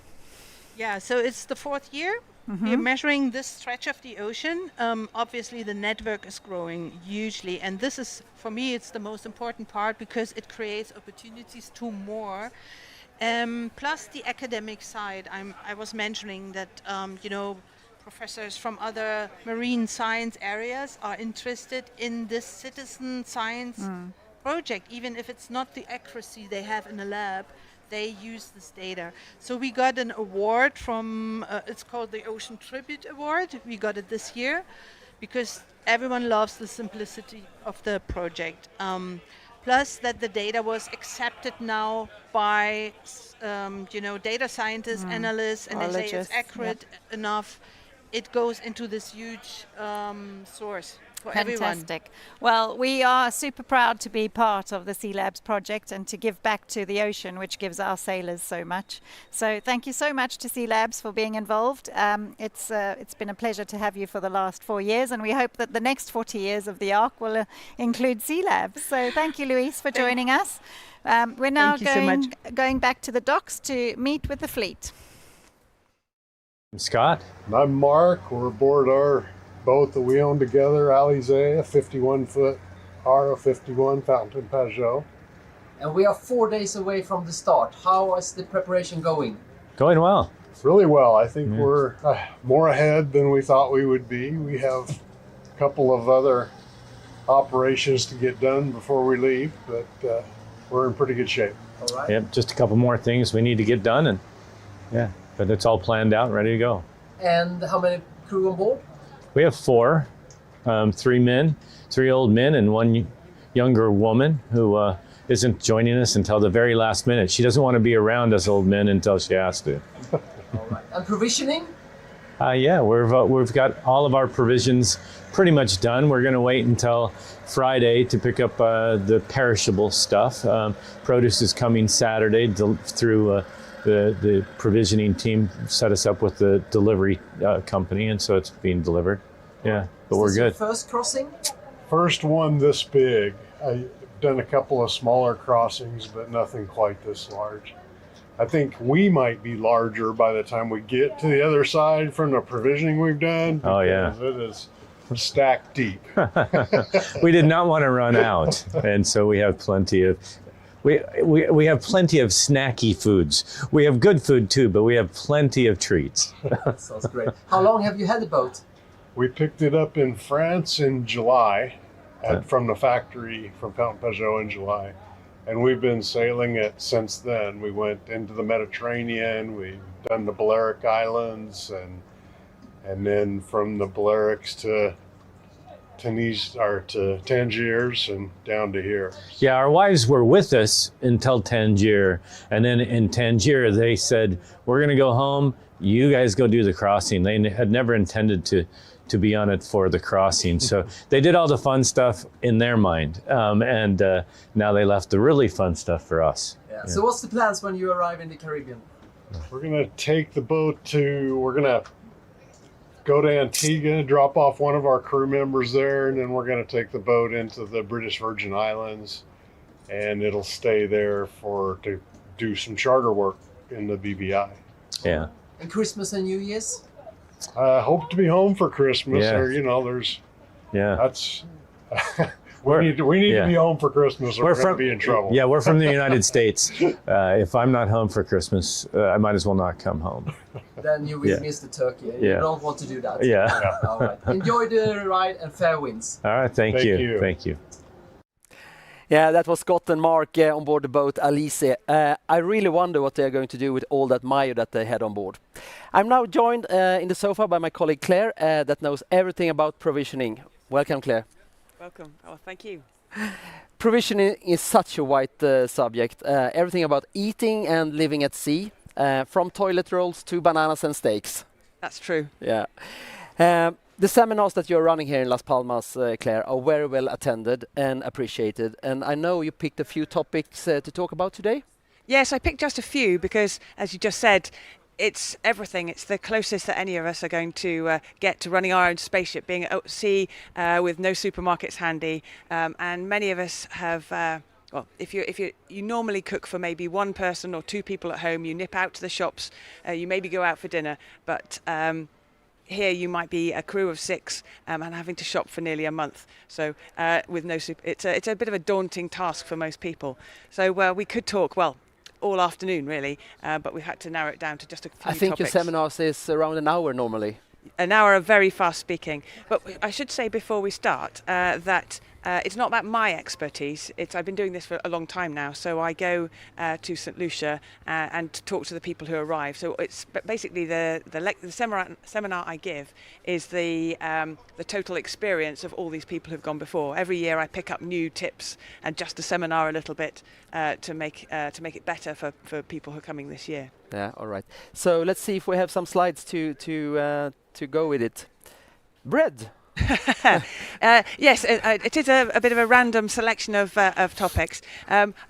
Yeah, so it's the 4th year. We're measuring this stretch of the ocean. Obviously, the network is growing hugely, and this is, for me, it's the most important part because it creates opportunities to more. Plus the academic side. I was mentioning that professors from other marine science areas are interested in this citizen science project, even if it's not the accuracy they have in a lab. They use this data. So we got an award from, it's called the Ocean Tribute Award. We got it this year because everyone loves the simplicity of the project. Plus that the data was accepted now by, data scientists, analysts, and they say it's accurate enough. It goes into this huge source. Fantastic. Well, we are super proud to be part of the Sea Labs project and to give back to the ocean, which gives our sailors so much. So thank you so much to Sea Labs for being involved. It's been a pleasure to have you for the last 4 years, and we hope that the next 40 years of the Ark will include Sea Labs. So thank you, Louise, for joining us. We're now going back to the docks to meet with the fleet. I'm Scott. I'm Mark. We're aboard our boat that we own together, Alizé, a 51-foot RO51 Fountain Pajot. And we are 4 days away from the start. How is the preparation going? Going well. Really well. I think we're more ahead than we thought we would be. We have a couple of other operations to get done before we leave, but we're in pretty good shape. All right. Yep, just a couple more things we need to get done, and but it's all planned out and ready to go. And how many crew on board? We have 4, 3 old men and 1 younger woman who isn't joining us until the very last minute. She doesn't want to be around us old men until she has to. All right. And provisioning? We've got all of our provisions pretty much done. We're going to wait until Friday to pick up the perishable stuff. Produce is coming Saturday through the provisioning team set us up with the delivery company, and so it's being delivered. Yeah, but we're good. First crossing? First one this big. I've done a couple of smaller crossings, but nothing quite this large. I think we might be larger by the time we get to the other side from the provisioning we've done. Oh yeah, it is stacked deep. We did not want to run out, and so we have plenty of. We have plenty of snacky foods. We have good food too, but we have plenty of treats. Sounds great. How long have you had the boat? We picked it up in France in July, from the factory from Fountain Pajot in July, and we've been sailing it since then. We went into the Mediterranean. We've done the Balearic Islands, and then from the Balearics to Tangiers and down to here. Yeah, our wives were with us until Tangier, and then in Tangier they said, "We're going to go home. You guys go do the crossing." They had never intended to be on it for the crossing, so they did all the fun stuff in their mind, and now they left the really fun stuff for us. Yeah. So what's the plans when you arrive in the Caribbean? We're going to take the boat we're going to go to Antigua, drop off one of our crew members there, and then we're going to take the boat into the British Virgin Islands, and it'll stay there to do some charter work in the BVI. Yeah. And Christmas and New Year's? I hope to be home for Christmas, Yeah. or that's We need to be home for Christmas or we're going to be in trouble. Yeah, we're from the United States. If I'm not home for Christmas, I might as well not come home. Then you will miss the turkey. You don't want to do that. Yeah. All right. Enjoy the ride and fair winds. All right, thank you. Thank you. Yeah, that was Scott and Mark on board the boat Alice. I really wonder what they're going to do with all that mayo that they had on board. I'm now joined in the sofa by my colleague Claire that knows everything about provisioning. Welcome, Claire. Welcome. Oh, thank you. Provisioning is such a wide subject. Everything about eating and living at sea, from toilet rolls to bananas and steaks. That's true. Yeah. The seminars that you're running here in Las Palmas, Claire, are very well attended and appreciated. And I know you picked a few topics to talk about today. Yes, I picked just a few because, as you just said, it's everything. It's the closest that any of us are going to get to running our own spaceship, being at sea with no supermarkets handy. And many of us have... well, if you normally cook for maybe one person or two people at home, you nip out to the shops, you maybe go out for dinner, but... here you might be a crew of 6 and having to shop for nearly a month. So with no soup, it's a bit of a daunting task for most people. So we could talk, all afternoon really, but we've had to narrow it down to just a few I think topics. your seminars is around an hour normally. An hour of very fast speaking. But I should say before we start that it's not about my expertise. I've been doing this for a long time now. So I go to Saint Lucia and talk to the people who arrive. So it's basically the seminar I give is the total experience of all these people who've gone before. Every year I pick up new tips and adjust the seminar a little bit to make it better for people who are coming this year. Yeah, all right. So let's see if we have some slides to go with it. Bread. Yes, it is a bit of a random selection of topics.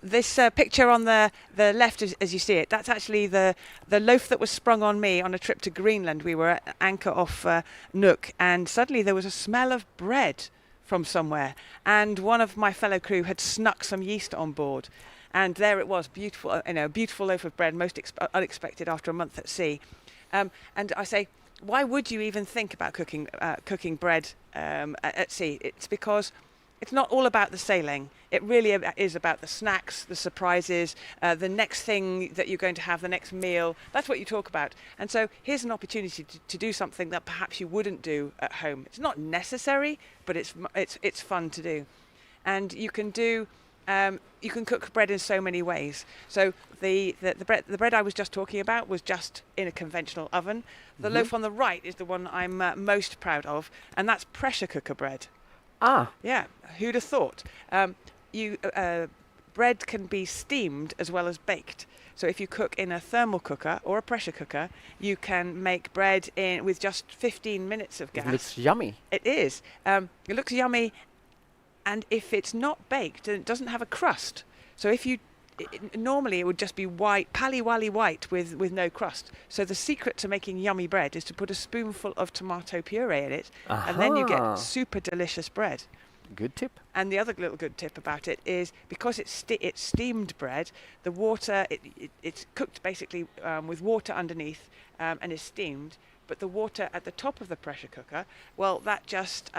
This picture on the left, as you see it, that's actually the loaf that was sprung on me on a trip to Greenland. We were at anchor off Nook, and suddenly there was a smell of bread from somewhere, and one of my fellow crew had snuck some yeast on board. And there it was, beautiful, a beautiful loaf of bread, most unexpected after a month at sea. And I say, why would you even think about cooking bread at sea? It's because it's not all about the sailing. It really is about the snacks, the surprises, the next thing that you're going to have, the next meal. That's what you talk about. And so here's an opportunity to do something that perhaps you wouldn't do at home. It's not necessary, but it's fun to do. And you can do. You can cook bread in so many ways. So the bread I was just talking about was just in a conventional oven. The loaf on the right is the one I'm most proud of, and that's pressure cooker bread. Ah. Yeah, who'd have thought? Bread can be steamed as well as baked. So if you cook in a thermal cooker or a pressure cooker, you can make bread with just 15 minutes of gas. It looks yummy. It is. It looks yummy. And if it's not baked, and it doesn't have a crust. So normally it would just be white, pally-wally white with no crust. So the secret to making yummy bread is to put a spoonful of tomato puree in it, and then you get super delicious bread. Good tip. And the other little good tip about it is because it's steamed bread, the water, it's cooked basically with water underneath and is steamed, but the water at the top of the pressure cooker, well, that just...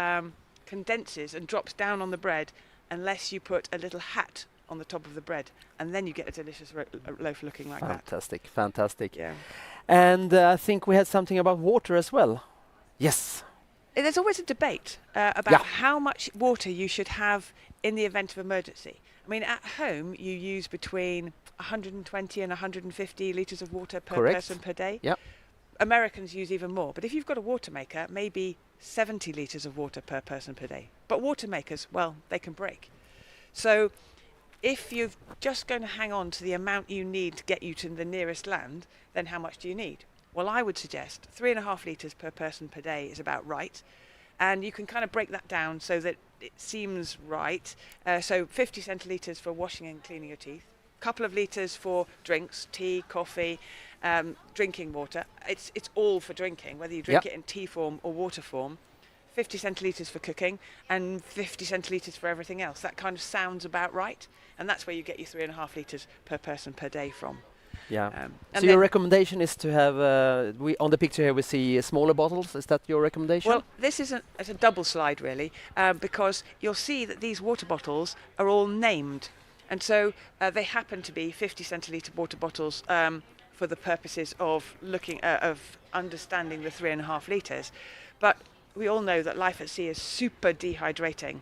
condenses and drops down on the bread unless you put a little hat on the top of the bread, and then you get a delicious loaf looking like that. Fantastic. Yeah. And I think we had something about water as well. Yes. There's always a debate about how much water you should have in the event of emergency. I mean, at home you use between 120 and 150 litres of water per person per day. Yep. Americans use even more, but if you've got a water maker, maybe 70 litres of water per person per day. But water makers, well, they can break. So if you're just going to hang on to the amount you need to get you to the nearest land, then how much do you need? Well, I would suggest 3.5 litres per person per day is about right. And you can kind of break that down so that it seems right. So 50 centilitres for washing and cleaning your teeth. A couple of litres for drinks, tea, coffee, drinking water. It's all for drinking, whether you drink it in tea form or water form. 50 centilitres for cooking and 50 centilitres for everything else. That kind of sounds about right, and that's where you get your 3.5 litres per person per day from. Yeah. And So your recommendation is to have, on the picture here we see smaller bottles. Is that your recommendation? Well, this is it's a double slide really, because you'll see that these water bottles are all named. And so they happen to be 50 centilitre water bottles for the purposes of looking of understanding the 3.5 litres. But we all know that life at sea is super dehydrating.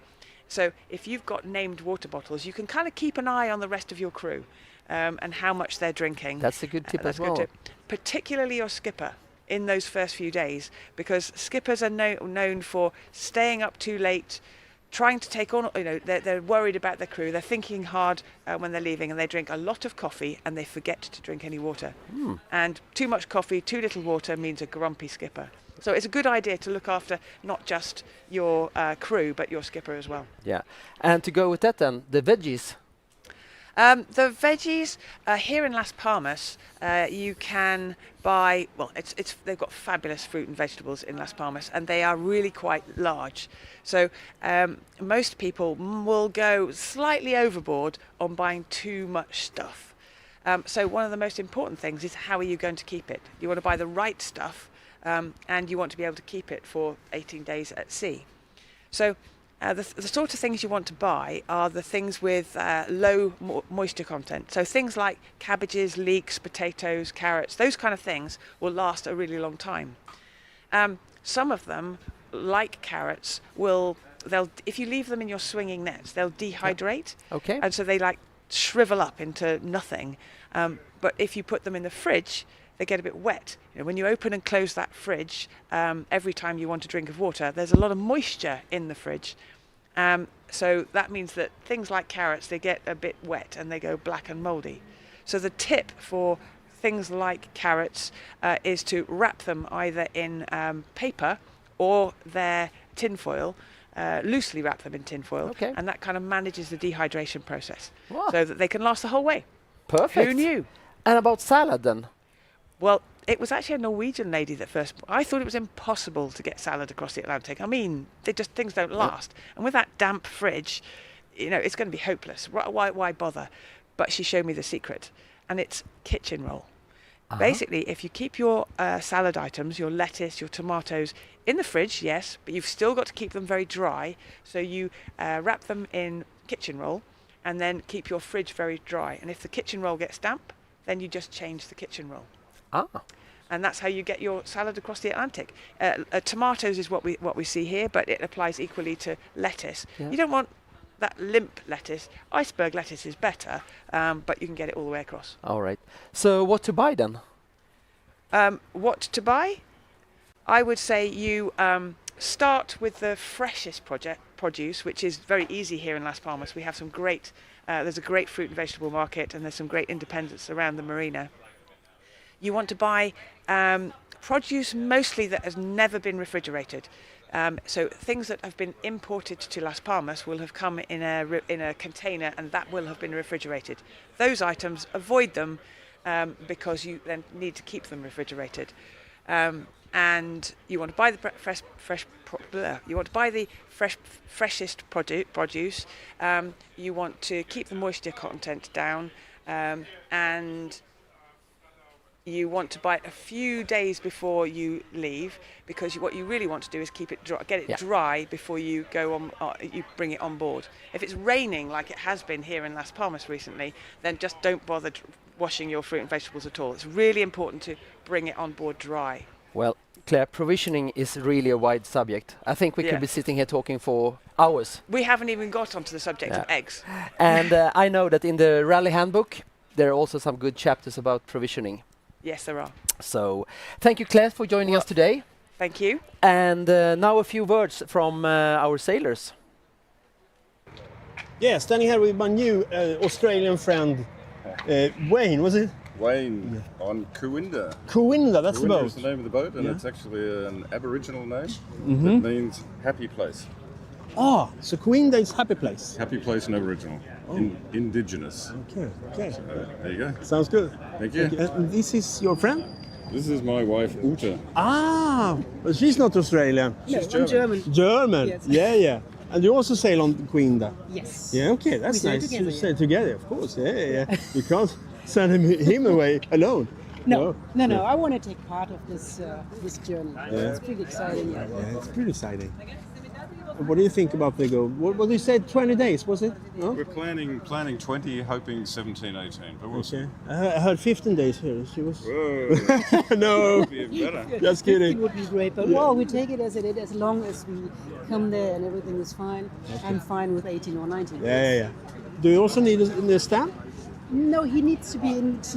So if you've got named water bottles, you can kind of keep an eye on the rest of your crew and how much they're drinking. That's a good tip as well. Particularly your skipper in those first few days, because skippers are known for staying up too late, trying to take on, they're worried about their crew, they're thinking hard when they're leaving, and they drink a lot of coffee and they forget to drink any water. And too much coffee, too little water means a grumpy skipper. So it's a good idea to look after not just your crew, but your skipper as well. Yeah. And to go with that then, the veggies. The veggies here in Las Palmas, you can buy. Well, they've got fabulous fruit and vegetables in Las Palmas, and they are really quite large. So most people will go slightly overboard on buying too much stuff. So one of the most important things is how are you going to keep it? You want to buy the right stuff, and you want to be able to keep it for 18 days at sea. So. The sort of things you want to buy are the things with low moisture content. So things like cabbages, leeks, potatoes, carrots, those kind of things will last a really long time. Some of them, like carrots, if you leave them in your swinging nets, they'll dehydrate. Okay. And so they shrivel up into nothing. But if you put them in the fridge, they get a bit wet. When you open and close that fridge, every time you want a drink of water, there's a lot of moisture in the fridge. So that means that things like carrots, they get a bit wet and they go black and mouldy. So the tip for things like carrots is to wrap them either in paper or their tinfoil, loosely wrap them in tinfoil, and that kind of manages the dehydration process so that they can last the whole way. Perfect. Who knew? And about salad then? Well, it was actually a Norwegian lady that first. I thought it was impossible to get salad across the Atlantic. I mean, things don't last. And with that damp fridge, it's going to be hopeless. Why bother? But she showed me the secret, and it's kitchen roll. Basically, if you keep your salad items, your lettuce, your tomatoes in the fridge, yes, but you've still got to keep them very dry. So you wrap them in kitchen roll, and then keep your fridge very dry. And if the kitchen roll gets damp, then you just change the kitchen roll. And that's how you get your salad across the Atlantic. Tomatoes is what we see here, but it applies equally to lettuce. Yeah. You don't want that limp lettuce. Iceberg lettuce is better, but you can get it all the way across. All right. So what to buy then? What to buy? I would say you start with the freshest produce, which is very easy here in Las Palmas. We have some great, there's a great fruit and vegetable market, and there's some great independents around the marina. You want to buy produce mostly that has never been refrigerated. So things that have been imported to Las Palmas will have come in a container, and that will have been refrigerated. Those items, avoid them because you then need to keep them refrigerated. And you want to buy the freshest produce. You want to keep the moisture content down, and you want to buy it a few days before you leave, because what you really want to do is keep it dry, get it dry before you go on. You bring it on board. If it's raining like it has been here in Las Palmas recently, then just don't bother washing your fruit and vegetables at all. It's really important to bring it on board dry. Well, Claire, provisioning is really a wide subject. I think we could be sitting here talking for hours. We haven't even got onto the subject of eggs. And I know that in the Rally Handbook, there are also some good chapters about provisioning. Yes, there are. So, thank you, Claire, for joining us today. Thank you. And now a few words from our sailors. Yeah, standing here with my new Australian friend, Wayne, was it? Wayne on Cooinda. Cooinda, that's the boat. Is the name of the boat, and it's actually an Aboriginal name that means happy place. Ah, so Cooinda is happy place. Happy place in Aboriginal, indigenous. Okay. So, there you go. Sounds good. Thank you. And this is your friend? This is my wife, Uta. Ah, but she's not Australian. She's German. German. Yes. Yeah. And you also sail on Cooinda? Yes. Yeah, okay, that's We nice sail together, to sail together, of course. Yeah. You can't send him away alone. No. I want to take part of this journey. It's pretty exciting. Yeah, it's pretty exciting. What do you think about the go? What did you say? 20 days, was it? No? We're planning 20, hoping 17, 18, but we'll see. I heard 15 days here. She was. Whoa. No. Would be even better. Just kidding. It would be great, but well, we take it as it is, as long as we come there and everything is fine. Okay. I'm fine with 18 or 19. Yeah. Do you also need a stamp? No, he needs to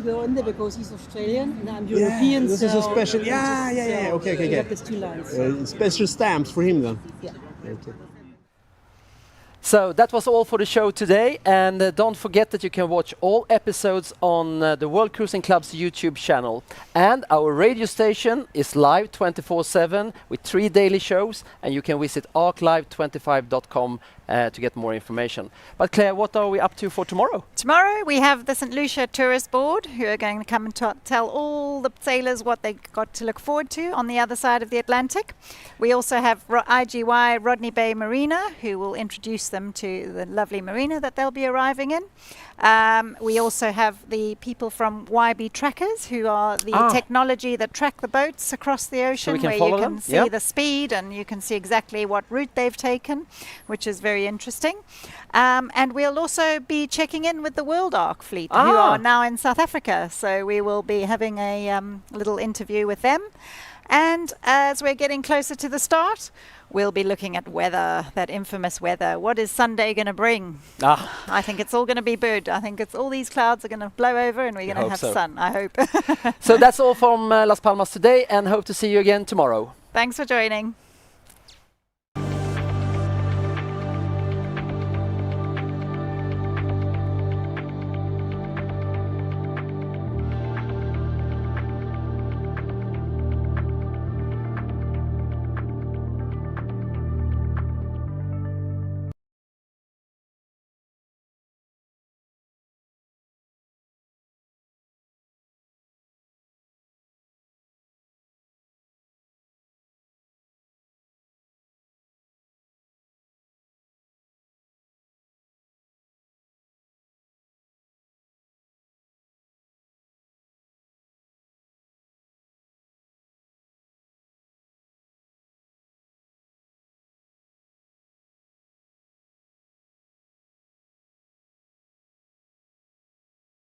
go in there because he's Australian and I'm European. This is a special. Yeah. Okay. We have these 2 lines. Special stamps for him then. Yeah. Okay. So that was all for the show today, and don't forget that you can watch all episodes on the World Cruising Club's YouTube channel. And our radio station is live 24/7 with 3 daily shows, and you can visit arclive25.com to get more information. But Claire, what are we up to for tomorrow? Tomorrow we have the Saint Lucia Tourist Board, who are going to come and tell all the sailors what they got to look forward to on the other side of the Atlantic. We also have IGY Rodney Bay Marina, who will introduce them to the lovely marina that they'll be arriving in. We also have the people from YB Trackers, who are the technology that track the boats across the ocean, where you can see the speed and you can see exactly what route they've taken, which is very interesting. And we'll also be checking in with the World Ark fleet, who are now in South Africa. So we will be having a little interview with them. And as we're getting closer to the start, we'll be looking at weather, that infamous weather. What is Sunday going to bring? I think it's all going to be good. I think it's all these clouds are going to blow over and we're going to have sun, I hope. So that's all from Las Palmas today, and hope to see you again tomorrow. Thanks for joining.